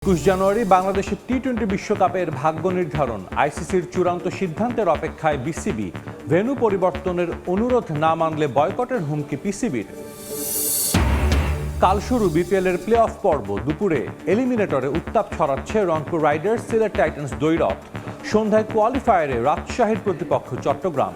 ২১ জানুয়ারি বাংলাদেশের টি-20 বিশ্বকাপের ভাগ্য নির্ধারণ। আইসিসির চূড়ান্ত সিদ্ধান্তের অপেক্ষায় বিসিবি। ভেন্যু পরিবর্তনের অনুরোধ না মানলে বয়কটের হুমকি পিসিবির। কাল শুরু বিপিএলের প্লে অফ পর্ব। দুপুরে এলিমিনেটরে উত্তাপ ছড়াচ্ছে রংপুর রাইডার্স সিলেট টাইটান্স দ্বৈরথ। সন্ধ্যায় কোয়ালিফায়ারে রাজশাহীর প্রতিপক্ষ চট্টগ্রাম।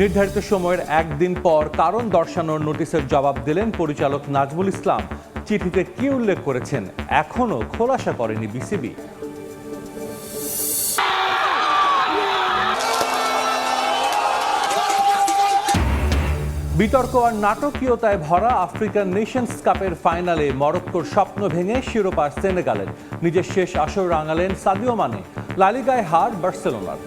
নির্ধারিত সময়ের একদিন পর কারণ দর্শানোর নোটিশের জবাব দিলেন পরিচালক নাজমুল ইসলাম। চিঠিতে কি উল্লেখ করেছেন এখনো খোলাসা করেনি বিসিবি। বিতর্ক আর নাটকীয়তায় ভরা আফ্রিকান নেশনস কাপের ফাইনালে মরক্কোর স্বপ্ন ভেঙে শিরোপা সেনেগালের। নিজের শেষ আসর রাঙালেন সাদিও মানে। লা লিগায় হার বার্সেলোনার।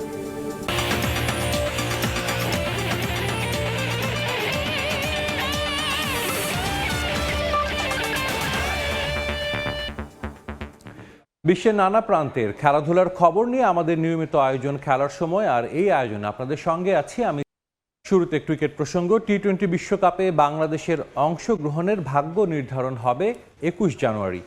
বিশ্বের নানা প্রান্তের খেলাধুলার খবর নিয়ে আমাদের নিয়মিত আয়োজন খেলার সময়, আর এই আয়োজনে আপনাদের সঙ্গে আছি আমি। শুরুতে ক্রিকেট প্রসঙ্গ। টি-20 বিশ্বকাপে বাংলাদেশের অংশগ্রহণের ভাগ্য নির্ধারণ হবে 21 জানুয়ারি।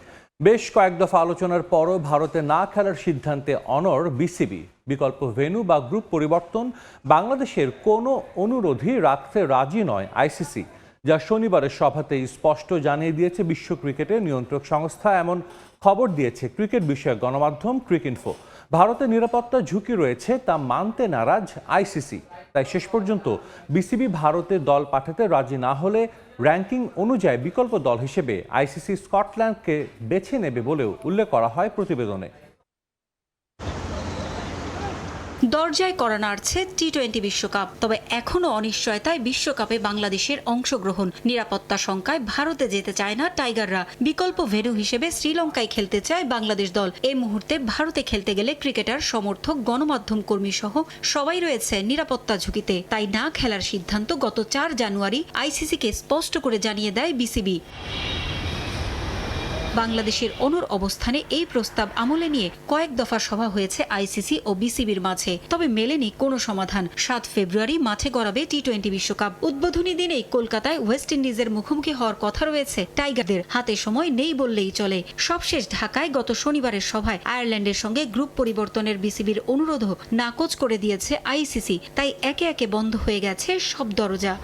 বেশ কয়েক দফা আলোচনার পরও ভারতে না খেলার সিদ্ধান্তে অনড় বিসিবি। বিকল্প ভেন্যু বা গ্রুপ পরিবর্তন বাংলাদেশের কোনো অনুরোধই রাখতে রাজি নয় আইসিসি, যা শনিবারের সভাতেই স্পষ্ট জানিয়ে দিয়েছে বিশ্ব ক্রিকেটের নিয়ন্ত্রক সংস্থা। এমন খবর দিয়েছে ক্রিকেট বিষয়ক গণমাধ্যম ক্রিকইনফো। ভারতের নিরাপত্তা ঝুঁকি রয়েছে তা মানতে নারাজ আইসিসি। তাই শেষ পর্যন্ত বিসিবি ভারতে দল পাঠাতে রাজি না হলে র্যাঙ্কিং অনুযায়ী বিকল্প দল হিসেবে আইসিসি স্কটল্যান্ডকে বেছে নেবে বলেও উল্লেখ করা হয় প্রতিবেদনে। দরজায় কড়া নাড়ছে টি-20 বিশ্বকাপ। তবে এখনও অনিশ্চয়তায় বিশ্বকাপে বাংলাদেশের অংশগ্রহণ। নিরাপত্তা শঙ্কায় ভারতে যেতে চায় না টাইগাররা। বিকল্প ভেন্যু হিসেবে শ্রীলঙ্কায় খেলতে চায় বাংলাদেশ দল। এই মুহূর্তে ভারতে খেলতে গেলে ক্রিকেটার, সমর্থক, গণমাধ্যম কর্মী সহ সবাই রয়েছে নিরাপত্তা ঝুঁকিতে। তাই না খেলার সিদ্ধান্ত গত 4 জানুয়ারি আইসিসিকে স্পষ্ট করে জানিয়ে দেয় বিসিবি। বাংলাদেশের অনুর অবস্থানে এই প্রস্তাব আমলে নিয়ে কয়েক দফা সভা হয়েছে আইসিসি ও বিসিবির মাঝে, তবে মেলেনি কোনো সমাধান। 7 ফেব্রুয়ারি মাঠে গড়াবে টি-20 বিশ্বকাপ। উদ্বোধনী দিনেই কলকাতায় ওয়েস্ট ইন্ডিজের মুখোমুখি হওয়ার কথা রয়েছে টাইগারদের। হাতে সময় নেই বললেই চলে। সবশেষ ঢাকায় গত শনিবারের সভায় আয়ারল্যান্ডের সঙ্গে গ্রুপ পরিবর্তনের বিসিবির অনুরোধও নাকচ করে দিয়েছে আইসিসি। তাই একে একে বন্ধ হয়ে গেছে সব দরজা।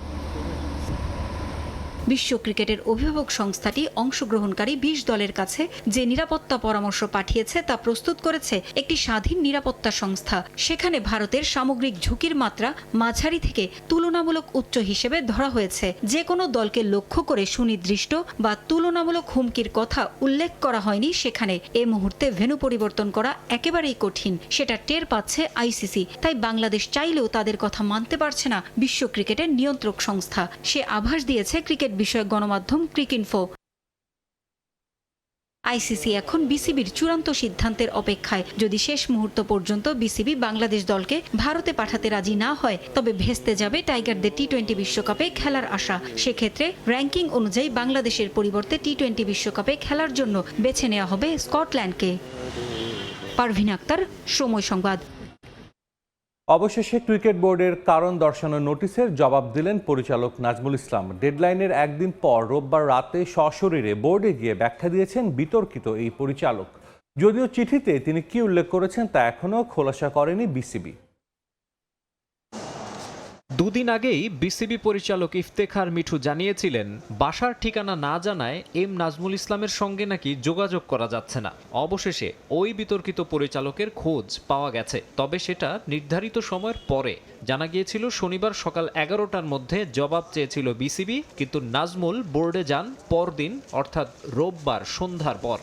বিশ্ব ক্রিকেটের অভিভাবক সংস্থাটি অংশগ্রহণকারী 20 দলের কাছে যে নিরাপত্তা পরামর্শ পাঠিয়েছে তা প্রস্তুত করেছে একটি স্বাধীন নিরাপত্তা সংস্থা। সেখানে ভারতের সামগ্রিক ঝুঁকির মাত্রা মাঝারি থেকে তুলনামূলক উচ্চ হিসেবে ধরা হয়েছে। যে কোনো দলকে লক্ষ্য করে সুনির্দিষ্ট বা তুলনামূলক হুমকির কথা উল্লেখ করা হয়নি সেখানে। এ মুহূর্তে ভেন্যু পরিবর্তন করা একেবারেই কঠিন, সেটা টের পাচ্ছে আইসিসি। তাই বাংলাদেশ চাইলেও তাদের কথা মানতে পারছে না বিশ্ব ক্রিকেটের নিয়ন্ত্রক সংস্থা। সে আভাস দিয়েছে ক্রিকেট বিষয়ক গণমাধ্যম ক্রিকইনফো। আইসিসি এখন বিসিবির চূড়ান্ত সিদ্ধান্তের অপেক্ষায়। যদি শেষ মুহূর্ত পর্যন্ত বিসিবি বাংলাদেশ দলকে ভারতে পাঠাতে রাজি না হয়, তবে ভেস্তে যাবে টাইগারদের টি-20 বিশ্বকাপে খেলার আশা। সেক্ষেত্রে র্যাঙ্কিং অনুযায়ী বাংলাদেশের পরিবর্তে টি-20 বিশ্বকাপে খেলার জন্য বেছে নেওয়া হবে স্কটল্যান্ডকে। পারভিন আক্তার, সময় সংবাদ। অবশেষে ক্রিকেট বোর্ডের কারণ দর্শানোর নোটিশের জবাব দিলেন পরিচালক নাজমুল ইসলাম। ডেডলাইনের একদিন পর রোববার রাতে সশরীরে বোর্ডে গিয়ে ব্যাখ্যা দিয়েছেন বিতর্কিত এই পরিচালক। যদিও চিঠিতে তিনি কি উল্লেখ করেছেন তা এখনও খোলাসা করেনি বিসিবি। দুদিন আগেই বিসিবি পরিচালক ইফতেখার মিঠু জানিয়েছিলেন বাসার ঠিকানা না জানায় এম নাজমুল ইসলামের সঙ্গে নাকি যোগাযোগ করা যাচ্ছে না। অবশেষে ওই বিতর্কিত পরিচালকের খোঁজ পাওয়া গেছে, তবে সেটা নির্ধারিত সময়ের পরে। জানা গিয়েছিল শনিবার সকাল 11টার মধ্যে জবাব চেয়েছিল বিসিবি, কিন্তু নাজমুল বোর্ডে যান পরদিন অর্থাৎ রোববার সন্ধ্যার পর।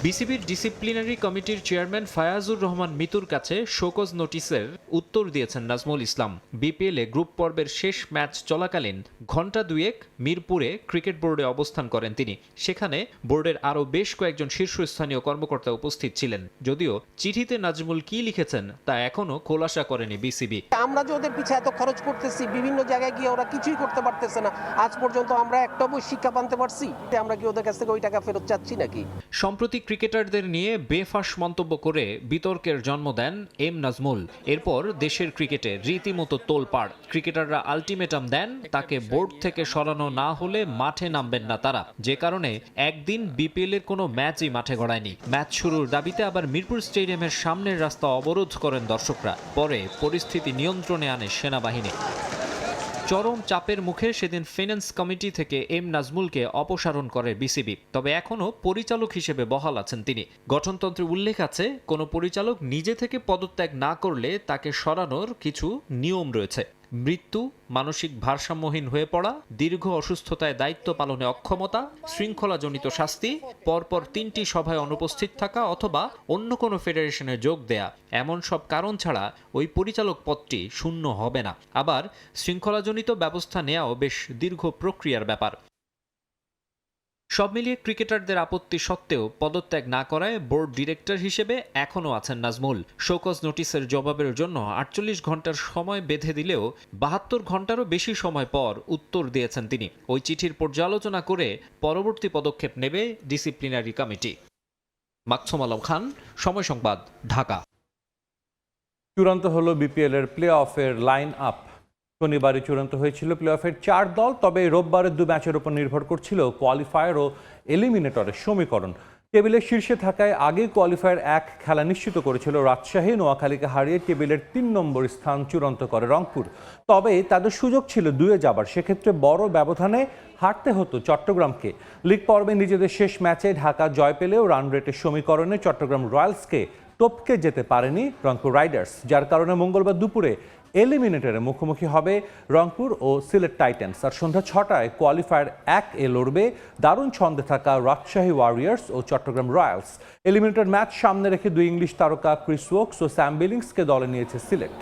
বিসিবির ডিসিপ্লিনারি কমিটির চেয়ারম্যান ফায়াজুর রহমান মিতুর কাছে শোকজ নোটিশের উত্তর দিয়েছেন নাজমুল ইসলাম। বিপিএলে গ্রুপ পর্বের শেষ ম্যাচ চলাকালীন ঘণ্টা দুয়েক মিরপুরে ক্রিকেট বোর্ডে অবস্থান করেন তিনি। সেখানে বোর্ডের আরও বেশ কয়েকজন শীর্ষস্থানীয় কর্মকর্তা উপস্থিত ছিলেন। যদিও চিঠিতে নাজমুল কি লিখেছেন তা এখনও খোলাসা করেনি বিসিবি। আমরা যে ওদের পিছিয়ে এত খরচ করতেছি, বিভিন্ন জায়গায় গিয়ে ওরা কিছুই করতে পারতেছে না। আজ পর্যন্ত আমরা একটা বই শিক্ষা পানতে পারছি? আমরা কি ওদের কাছ থেকে ওই টাকা ফেরত চাচ্ছি নাকি? সম্প্রতি ক্রিকেটারদের নিয়ে বেফাঁস মন্তব্য করে বিতর্কের জন্ম দেন এম নাজমুল। এরপর এরপর দেশের ক্রিকেটে রীতিমতো তোলপাড়। ক্রিকেটাররা আলটিমেটাম দেন, তাকে বোর্ড থেকে সরানো না হলে মাঠে নামবেন না তারা, যে কারণে একদিন বিপিএল এর কোনো ম্যাচই মাঠে গড়ায়নি। ম্যাচ শুরুর দাবিতে আবার মিরপুর স্টেডিয়ামের সামনের রাস্তা অবরোধ করেন দর্শকরা। পরে পরিস্থিতি নিয়ন্ত্রণে আনে সেনাবাহিনী। চরম চাপের মুখে সেদিন ফিন্যান্স কমিটি থেকে এম নাজমুলকে অপসারণ করে বিসিবি। তবে এখনও পরিচালক হিসেবে বহাল আছেন তিনি। গঠনতন্ত্রে উল্লেখ আছে, কোনো পরিচালক নিজে থেকে পদত্যাগ না করলে তাকে সরানোর কিছু নিয়ম রয়েছে। মৃত্যু, মানসিক ভারসাম্যহীন হয়ে পড়া, দীর্ঘ অসুস্থতায় দায়িত্ব পালনে অক্ষমতা, শৃঙ্খলাজনিত শাস্তি, পরপর 3টি সভায় অনুপস্থিত থাকা অথবা অন্য কোনো ফেডারেশনে যোগ দেয়া, এমন সব কারণ ছাড়া ওই পরিচালক পদটি শূন্য হবে না। আবার শৃঙ্খলাজনিত ব্যবস্থা নেওয়াও বেশ দীর্ঘ প্রক্রিয়ার ব্যাপার। সব মিলিয়ে ক্রিকেটারদের আপত্তি সত্ত্বেও পদত্যাগ না করায় বোর্ড ডিরেক্টর হিসেবে এখনও আছেন নাজমুল। শোকজ নোটিশের জবাবের জন্য 48 ঘন্টার সময় বেঁধে দিলেও 72 ঘন্টারও বেশি সময় পর উত্তর দিয়েছেন তিনি। ওই চিঠির পর্যালোচনা করে পরবর্তী পদক্ষেপ নেবে ডিসিপ্লিনারি কমিটি। মাকসুম আলম খান, সময় সংবাদ, ঢাকা। চূড়ান্ত হলো বিপিএল এর প্লে অফের লাইন আপ। শনিবারই চূড়ান্ত হয়েছিল প্লে অফের 4 দল, তবে রোববারের 2 ম্যাচের উপর নির্ভর করছিল কোয়ালিফায়ার ও এলিমিনেটরের সমীকরণ। টেবিলের শীর্ষে থাকায় আগে কোয়ালিফায়ার 1 খেলা নিশ্চিত করেছিল রাজশাহী। নোয়াখালীকে হারিয়ে টেবিলের 3 নম্বর স্থান চূড়ান্ত করে রংপুর। তবে তাদের সুযোগ ছিল 2-এ যাবার, সেক্ষেত্রে বড় ব্যবধানে হারতে হতো চট্টগ্রামকে। লিগ পর্বে নিজেদের শেষ ম্যাচে ঢাকা জয় পেলেও রান রেটের সমীকরণে চট্টগ্রাম রয়্যালসকে টপকে যেতে পারেনি রংপুর রাইডার্স, যার কারণে মঙ্গলবার দুপুরে এলিমিনেটরে মুখোমুখি হবে রংপুর ও সিলেট টাইটান্স। আর সন্ধ্যা 6টায় কোয়ালিফায়ার 1-এ লড়বে দারুণ ছন্দে থাকা রাজশাহী ওয়ারিয়র্স ও চট্টগ্রাম রয়্যালস। এলিমিনেটর ম্যাচ সামনে রেখে 2 ইংলিশ তারকা ক্রিস ওকস ও স্যাম বিলিংসকে দলে নিয়েছে সিলেট।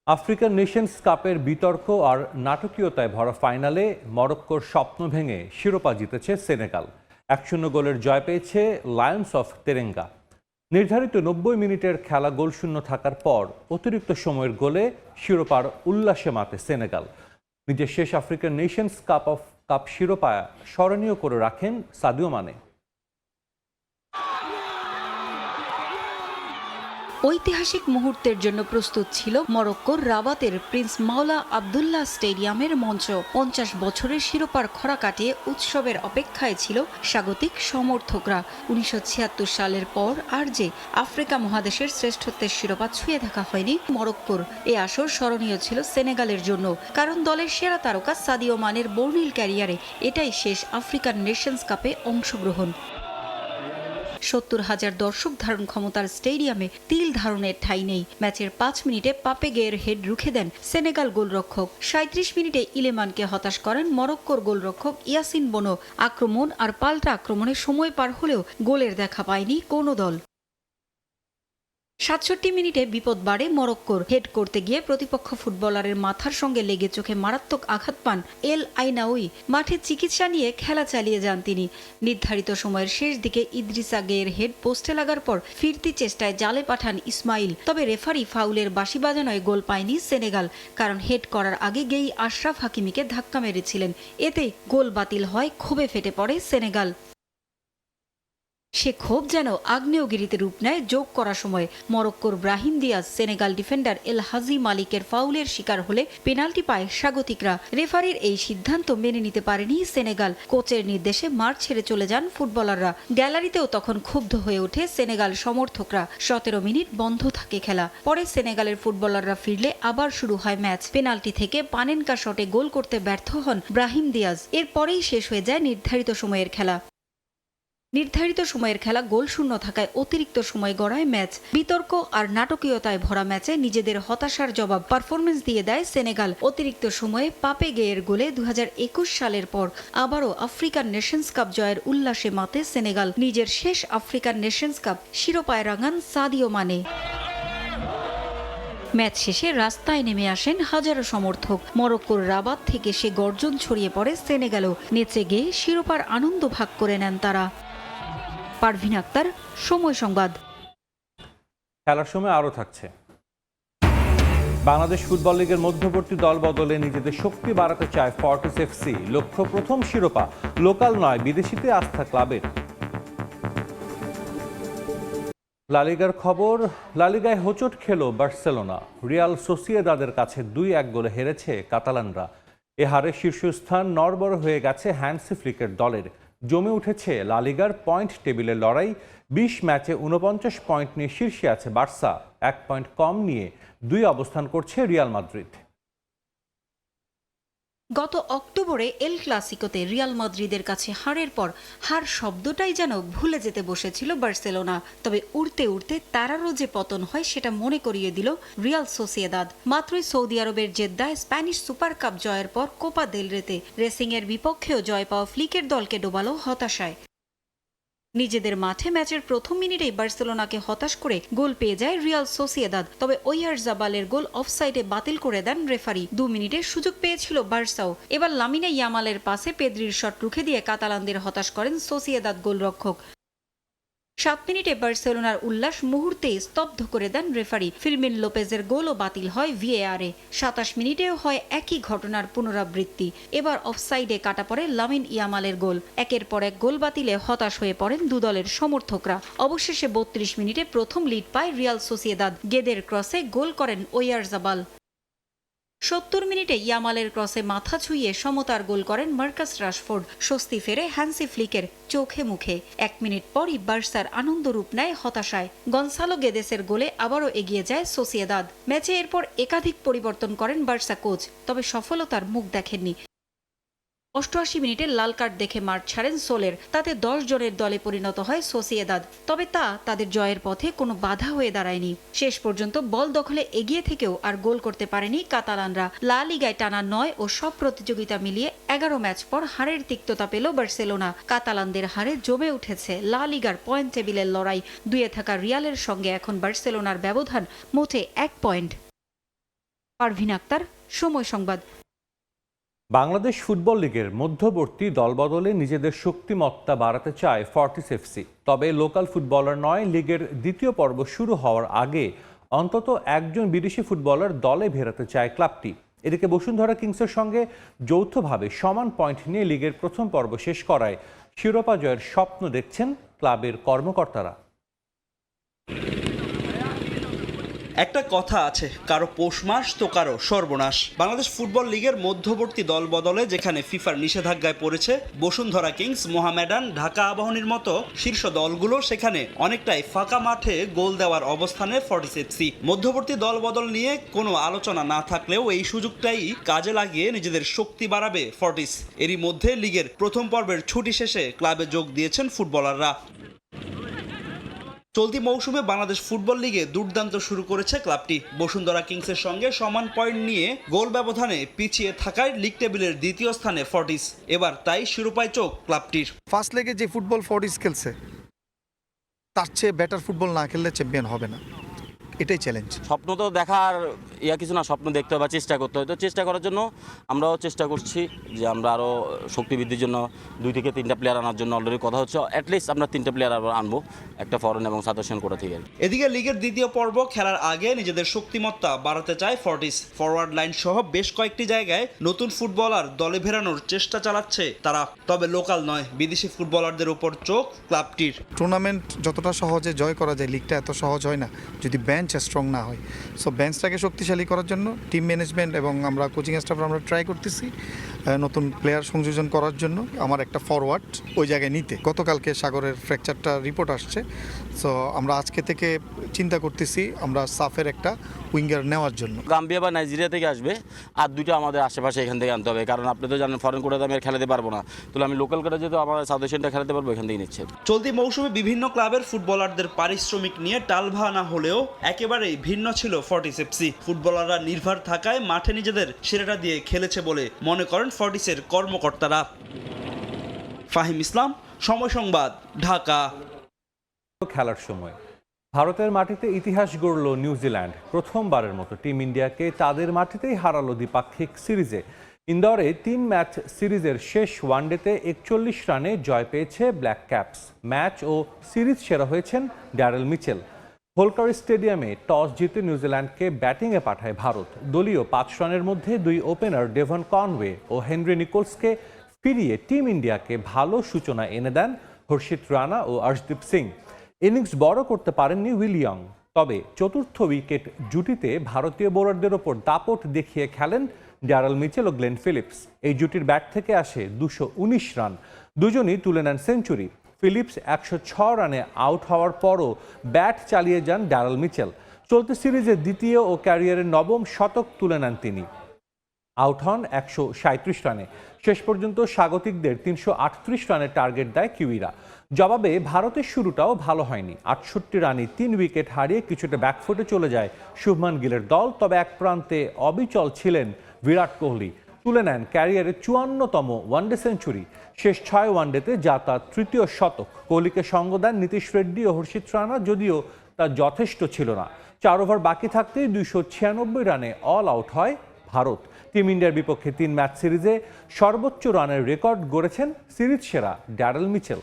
আফ্রিকান নেশনস কাপের বিতর্ক আর নাটকীয়তায় ভরা ফাইনালে মরক্কোর স্বপ্ন ভেঙে শিরোপা জিতেছে সেনেগাল। 1-0 গোলের জয় পেয়েছে লায়ন্স অফ তেরেঙ্গা। নির্ধারিত 90 মিনিটের খেলা গোলশূন্য থাকার পর অতিরিক্ত সময়ের গোলে শিরোপার উল্লাসে মাতে সেনেগাল। নিজের শেষ আফ্রিকান নেশনস কাপ শিরোপা স্মরণীয় করে রাখেন সাদিও মানে। ঐতিহাসিক মুহূর্তের জন্য প্রস্তুত ছিল মরক্কোর রাবাতের প্রিন্স মাওলা আবদুল্লাহ স্টেডিয়ামের মঞ্চ। 50 বছরের শিরোপার খরা কাটিয়ে উৎসবের অপেক্ষায় ছিল স্বাগতিক সমর্থকরা। 1976 সালের পর আর যে আফ্রিকা মহাদেশের শ্রেষ্ঠত্বের শিরোপা ছুঁয়ে দেখা হয়নি মরক্কোর। এ আসর স্মরণীয় ছিল সেনেগালের জন্য, কারণ দলের সেরা তারকা সাদিও মানের বর্ণিল ক্যারিয়ারে এটাই শেষ আফ্রিকান নেশনস কাপে অংশগ্রহণ। 70,000 দর্শক ধারণ ক্ষমতার স্টেডিয়ামে তিল ধারণের ঠাঁই নেই। ম্যাচের 5 মিনিটে পাপে গেয়ের হেড রুখে দেন সেনেগাল গোলরক্ষক। 37 মিনিটে ইলেমানকে হতাশ করেন মরক্কোর গোলরক্ষক ইয়াসিন বোনো। আক্রমণ আর পাল্টা আক্রমণে সময় পার হলেও গোলের দেখা পায়নি কোনো দল। 67 মিনিটে বিপদ বাড়ে মরক্কোর। হেড করতে গিয়ে প্রতিপক্ষ ফুটবলারের মাথার সঙ্গে লেগে চোখে মারাত্মক আঘাত পান এল আইনাউই। মাঠে চিকিৎসা নিয়ে খেলা চালিয়ে যান তিনি। নির্ধারিত সময়ের শেষ দিকে ইদ্রিসা গেয়ের হেড পোস্টে লাগার পর ফিরতি চেষ্টায় জালে পাঠান ইসমাইল। তবে রেফারি ফাউলের বাঁশি বাজানোয় গোল পায়নি সেনেগাল, কারণ হেড করার আগে গেই আশরাফ হাকিমিকে ধাক্কা মেরেছিলেন। এতে গোল বাতিল হয়, ক্ষোভে ফেটে পড়ে সেনেগাল। সে ক্ষোভ যেন আগ্নেয়গিরিতে রূপ নেয় যোগ করার সময়। মরক্কোর ব্রাহিম দিয়াজ সেনেগাল ডিফেন্ডার এল হাজি মালিকের ফাউলের শিকার হলে পেনাল্টি পায় স্বাগতিকরা। রেফারির এই সিদ্ধান্ত মেনে নিতে পারেনি সেনেগাল। কোচের নির্দেশে মাঠ ছেড়ে চলে যান ফুটবলাররা। গ্যালারিতেও তখন ক্ষুব্ধ হয়ে ওঠে সেনেগাল সমর্থকরা। 17 মিনিট বন্ধ থাকে খেলা। পরে সেনেগালের ফুটবলাররা ফিরলে আবার শুরু হয় ম্যাচ। পেনাল্টি থেকে পানেনকা শটে গোল করতে ব্যর্থ হন ব্রাহিম দিয়াজ। এরপরেই শেষ হয়ে যায় নির্ধারিত সময়ের খেলা। নির্ধারিত সময়ের খেলা গোল শূন্য থাকায় অতিরিক্ত সময় গড়ায় ম্যাচ। বিতর্ক আর নাটকীয়তায় ভরা ম্যাচে নিজেদের হতাশার জবাব পারফরমেন্স দিয়ে দেয় সেনেগাল। অতিরিক্ত সময়ে পাপে গেয়ের গোলে 2021 সালের পর আবারও আফ্রিকান নেশনস কাপ জয়ের উল্লাসে মাতে সেনেগাল। নিজের শেষ আফ্রিকান নেশনস কাপ শিরোপায় রাঙান সাদিও মানে। ম্যাচ শেষে রাস্তায় নেমে আসেন হাজারো সমর্থক। মরক্কোর রাবাত থেকে সে গর্জন ছড়িয়ে পড়ে সেনেগালও। নেচে গিয়ে শিরোপার আনন্দ ভাগ করে নেন তারা। পারভিন আক্তার, সময় সংবাদ। খেলার সময় আরও থাকছে। বাংলাদেশ ফুটবল লিগের মধ্যবর্তী দল বদলে নিজেদের শক্তি বাড়াতে চায় ফর্টিস এফসি। লক্ষ্য প্রথম শিরোপা, লোকাল নয় বিদেশিতে আস্থা ক্লাবের। লালিগার খবর, লালিগায় হোঁচট খেল বার্সেলোনা। রিয়াল সোসিয়েদাদের কাছে 2-1 গোলে হেরেছে কাতালানরা। এ হারে শীর্ষস্থান নড়বড় হয়ে গেছে হ্যান্সি ফ্লিকের দলের। জমে উঠেছে লালিগার পয়েন্ট টেবিলের লড়াই। 20 ম্যাচে 49 পয়েন্ট নিয়ে শীর্ষে আছে বার্সা। 1 পয়েন্ট কম নিয়ে 2 অবস্থান করছে রিয়াল মাদ্রিদ। গত অক্টোবরে এল ক্লাসিকোতে রিয়াল মাদ্রিদের কাছে হারের পর হার শব্দটাই যেন ভুলে যেতে বসেছিল বার্সেলোনা। তবে উড়তে উড়তে তারারও যে পতন হয় সেটা মনে করিয়ে দিল রিয়াল সোসিয়েদাদ। মাত্রই সৌদি আরবের জেদ্দায় স্প্যানিশ সুপার কাপ জয়ের পর কোপা দেল রেতে রেসিংয়ের বিপক্ষেও জয় পাওয়া ফ্লিকের দলকে ডোবালো হতাশায়। নিজেদের মাঠে ম্যাচের প্রথম মিনিটেই বার্সেলোনাকে হতাশ করে গোল পেয়ে যায় রিয়াল সোসিয়েদাদ। তবে ওয়াইয়ারজাবালের গোল অফসাইডে বাতিল করে দেন রেফারি। 2 মিনিটের সুযোগ পেয়েছিল বার্সাও। এবার লামিনে ইয়ামালের পাসে পেদ্রির শট রুখে দিয়ে কাতালানদের হতাশ করেন সোসিয়েদাদ গোলরক্ষক। 7 মিনিটে বার্সেলোনার উল্লাস মুহূর্তেই স্তব্ধ করে দেন রেফারি। ফিরমিন লোপেজের গোলও বাতিল হয় ভিএআরে। 27 মিনিটেও হয় একই ঘটনার পুনরাবৃত্তি। এবার অফসাইডে কাটা পড়ে লামিন ইয়ামালের গোল। একের পর এক গোল বাতিলে হতাশ হয়ে পড়েন দুদলের সমর্থকরা। অবশেষে 32 মিনিটে প্রথম লিড পায় রিয়াল সোসিয়েদাদ। গেদের ক্রসে গোল করেন ওয়াইয়ারজাবাল। 70 মিনিটে ইয়ামালের ক্রসে মাথা ছুঁয়ে সমতার গোল করেন মার্কাস রাশফোর্ড। স্বস্তি ফেরে হ্যান্সি ফ্লিকের চোখে মুখে। 1 মিনিট পরই বার্সার আনন্দরূপ নেয় হতাশায়। গনসালো গেদেসের গোলে আবারও এগিয়ে যায় সোসিয়েদাদ। ম্যাচে এরপর একাধিক পরিবর্তন করেন বার্সা কোচ, তবে সফলতার মুখ দেখেননি। 88 মিনিটে লাল কার্ড দেখে মাঠ ছাড়েন সোলের। তাতে 10 জনের দলে পরিণত হয় সোসিয়েদাদ। তবে তা তাদের জয়ের পথে কোনো বাধা হয়ে দাঁড়ায়নি। শেষ পর্যন্ত বল দখলে এগিয়ে থেকেও আর গোল করতে পারেনি কাতালানরা। লা লিগায় টানা 9 ও সব প্রতিযোগিতা মিলিয়ে 11 ম্যাচ পর হারের তিক্ততা পেল বার্সেলোনা। কাতালানদের হারে জমে উঠেছে লা লিগার পয়েন্ট টেবিলের লড়াই। 2-এ থাকা রিয়ালের সঙ্গে এখন বার্সেলোনার ব্যবধান মোটে 1 পয়েন্ট। পারভিন আক্তার, সময় সংবাদ। বাংলাদেশ ফুটবল লিগের মধ্যবর্তী দলবদলে নিজেদের শক্তিমত্তা বাড়াতে চায় ফর্টিস এফসি। তবে লোকাল ফুটবলার নয়, লিগের দ্বিতীয় পর্ব শুরু হওয়ার আগে অন্তত একজন বিদেশি ফুটবলার দলে ভেড়াতে চায় ক্লাবটি। এদিকে বসুন্ধরা কিংসের সঙ্গে যৌথভাবে সমান পয়েন্ট নিয়ে লিগের প্রথম পর্ব শেষ করায় শিরোপা জয়ের স্বপ্ন দেখছেন ক্লাবের কর্মকর্তারা। একটা কথা আছে, কারো পৌষ মাস তো কারো সর্বনাশ। বাংলাদেশ ফুটবল লিগের মধ্যবর্তী দল বদলে যেখানে ফিফার নিষেধাজ্ঞায় পড়েছে বসুন্ধরা কিংস, মোহামেডান, ঢাকা আবাহনীর মতো শীর্ষ দলগুলো, সেখানে অনেকটাই ফাঁকা মাঠে গোল দেওয়ার অবস্থানে ফর্টিস এফসি। মধ্যবর্তী দল বদল নিয়ে কোনো আলোচনা না থাকলেও এই সুযোগটাই কাজে লাগিয়ে নিজেদের শক্তি বাড়াবে ফর্টিস। এরই মধ্যে লিগের প্রথম পর্বের ছুটি শেষে ক্লাবে যোগ দিয়েছেন ফুটবলাররা। চলতি মৌসুমে বাংলাদেশ ফুটবল লিগে দুর্দান্ত শুরু করেছে ক্লাবটি। বসুন্ধরা কিংসের সঙ্গে সমান পয়েন্ট নিয়ে গোল ব্যবধানে পিছিয়ে থাকায় লিগ টেবিলের দ্বিতীয় স্থানে ফর্টিস। এবার তাই শিরোপায় চোখ ক্লাবটির। ফার্স্ট লেগে যে ফুটবল ফর্টিস খেলছে তার চেয়ে বেটার ফুটবল না খেললে চ্যাম্পিয়ন হবে না, এটাই চ্যালেঞ্জ। স্বপ্ন তো দেখার কিছু না, স্বপ্ন দেখতে হবে বা চেষ্টা করতে হয়। তো চেষ্টা করার জন্য আমরাও চেষ্টা করছি যে আমরা আরও শক্তি বৃদ্ধির জন্য 2 থেকে 3টা প্লেয়ার আনার জন্য অলরেডি কথা হচ্ছে। অ্যাটলিস্ট আমরা 3টে প্লেয়ার আনবো, একটা ফরেন এবং সাজেশন কোটা থেকে। এদিকে লিগের দ্বিতীয় পর্ব খেলার আগে নিজেদের শক্তিমত্তা বাড়াতে চায় ফর্টিস। ফরওয়ার্ড লাইন সহ বেশ কয়েকটি জায়গায় নতুন ফুটবলার দলে ভেড়ানোর চেষ্টা চালাচ্ছে তারা। তবে লোকাল নয়, বিদেশি ফুটবলারদের উপর চোখ ক্লাবটির। টুর্নামেন্ট যতটা সহজে জয় করা যায়, লিগটা এত সহজ হয় না যদি বেঞ্চ স্ট্রং না হয়। সো বেঞ্চটাকে শক্তিশালী করার জন্য টিম ম্যানেজমেন্ট এবং আমরা কোচিং স্টাফ আমরা ট্রাই করতেছি নতুন প্লেয়ার সংযোজন করার জন্য। আমার একটা ফরওয়ার্ড ওই জায়গায় নিতে, গতকালকে সাগরের ফ্র্যাকচারটা রিপোর্ট আসছে। সো আমরা আজকে থেকে চিন্তা করতেছি আমরা সাফের একটা উইঙ্গার নেওয়ার জন্য। গাম্বিয়া বা নাইজেরিয়া থেকে আসবে, আর 2টা আমাদের আশেপাশে এখান থেকে আনতে হবে, কারণ আপনি তো জানেন ফরেন কোটাতে আমি আর খেলাতে পারবো না। তাহলে আমি লোকাল কোটা যেহেতু আমার সাজেশনটা খেলাতে পারবো, এখান থেকে নিচ্ছে। চলতি মৌসুমে বিভিন্ন ক্লাবের ফুটবলারদের পারিশ্রমিক নিয়ে টালভানা হলেও একেবারেই ভিন্ন ছিল ফর্টিস এফসি। ফুটবলাররা নির্ভর থাকায় মাঠে নিজেদের সেরাটা দিয়ে খেলেছে বলে মনে করেন ফর্টিসের কর্মকর্তারা। ফাহিম ইসলাম, সময় সংবাদ, ঢাকা। খেলার সময় ভারতের মাটিতে ইতিহাস গড়ল নিউজিল্যান্ড। প্রথমবারের মতো টিম ইন্ডিয়াকে তাদের মাটিতেই হারালো দ্বিপাক্ষিক সিরিজে। ইন্দোরে 3 ম্যাচ সিরিজের শেষ ওয়ানডেতে 41 রানে জয় পেয়েছে ব্ল্যাক ক্যাপস। ম্যাচ ও সিরিজ সেরা হয়েছেন ড্যারেল মিচেল। হোলকার স্টেডিয়ামে টস জিতে নিউজিল্যান্ডকে ব্যাটিংয়ে পাঠায় ভারত। দলীয় 5 রানের মধ্যে 2 ওপেনার ডেভন কনওয়ে ও হেনরি নিকোলসকে ফিরিয়ে টিম ইন্ডিয়াকে ভালো সূচনা এনে দেন হর্ষিত রানা ও অর্শদীপ সিং। ইনিংস বড় করতে পারেননি উইলিয়াং, তবে চতুর্থ উইকেট জুটিতে ভারতীয় বোলারদের ওপর দাপট দেখিয়ে খেলেন ড্যারেল মিচেল ও গ্লেন ফিলিপস। এই জুটির ব্যাট থেকে আসে 219 রান, দুজনই তুলে নেন সেঞ্চুরি। ফিলিপস 106 রানে আউট হওয়ার পরও ব্যাট চালিয়ে যান ড্যারেল মিচেল। চলতি সিরিজে দ্বিতীয় ও ক্যারিয়ারের নবম শতক তুলে নেন তিনি। আউট হন 137 রানে। শেষ পর্যন্ত স্বাগতিকদের 338 রানের টার্গেট দেয় কিউইরা। জবাবে ভারতের শুরুটাও ভালো হয়নি। 68 রানে 3 উইকেট হারিয়ে কিছুটা ব্যাকফুটে চলে যায় শুভমান গিলের দল। তবে এক প্রান্তে অবিচল ছিলেন বিরাট কোহলি, তুলে নেন ক্যারিয়ারের 54তম ওয়ানডে সেঞ্চুরি। শেষ 6 ওয়ানডেতে যা তার তৃতীয় শতক। কোহলিকে সঙ্গ দেন নীতিশ রেড্ডি ও হর্ষিত রানা, যদিও তা যথেষ্ট ছিল না। 4 ওভার বাকি থাকতেই 296 রানে অল আউট হয় ভারত। টিম ইন্ডিয়ার বিপক্ষে 3 ম্যাচ সিরিজে সর্বোচ্চ রানের রেকর্ড গড়েছেন সিরিজ সেরা ড্যারেল মিচেল।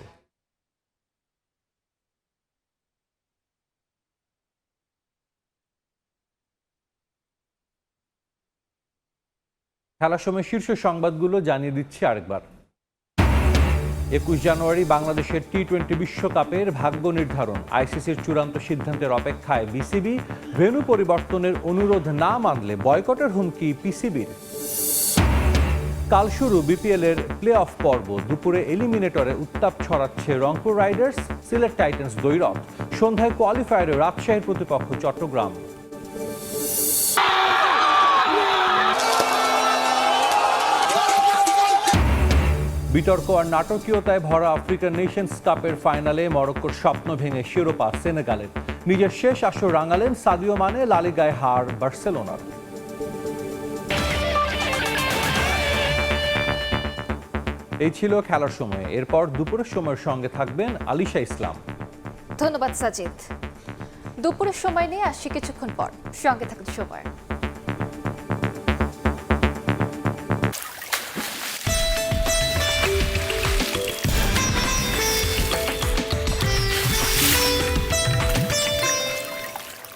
খেলার সময় শীর্ষ সংবাদগুলো জানিয়ে দিচ্ছি আরেকবার। 21 জানুয়ারি বাংলাদেশের টি-20 বিশ্বকাপের ভাগ্য নির্ধারণ। আইসিসির চূড়ান্ত সিদ্ধান্তের অপেক্ষায় বিসিবি। ভেন্যু পরিবর্তনের অনুরোধ না মানলে বয়কটের হুমকি পিসিবির। কাল শুরু বিপিএল এর প্লে অফ পর্ব। দুপুরে এলিমিনেটরে উত্তাপ ছড়াচ্ছে রংপুর রাইডার্স, সিলেট টাইটান্স দ্বৈরথ। সন্ধ্যায় কোয়ালিফায়ারে রাজশাহীর প্রতিপক্ষ চট্টগ্রাম। বিতর্ক আর নাটকীয়তায় ভরা আফ্রিকান নেশনস কাপের ফাইনালে মরক্কোর স্বপ্ন ভেঙে শিরোপা সেনেগালের। নিজের শেষ আসর রাঙালেন সাদিও মানে, লা লিগায় হার বার্সেলোনার। এই ছিল খেলার সময়। এরপর দুপুরের সময়ের সঙ্গে থাকবেন আলিশা ইসলাম। ধন্যবাদ সাজিদ। দুপুরের সময় নিয়ে আসছি কিছুক্ষণ পর, সঙ্গে থাকুন সময়।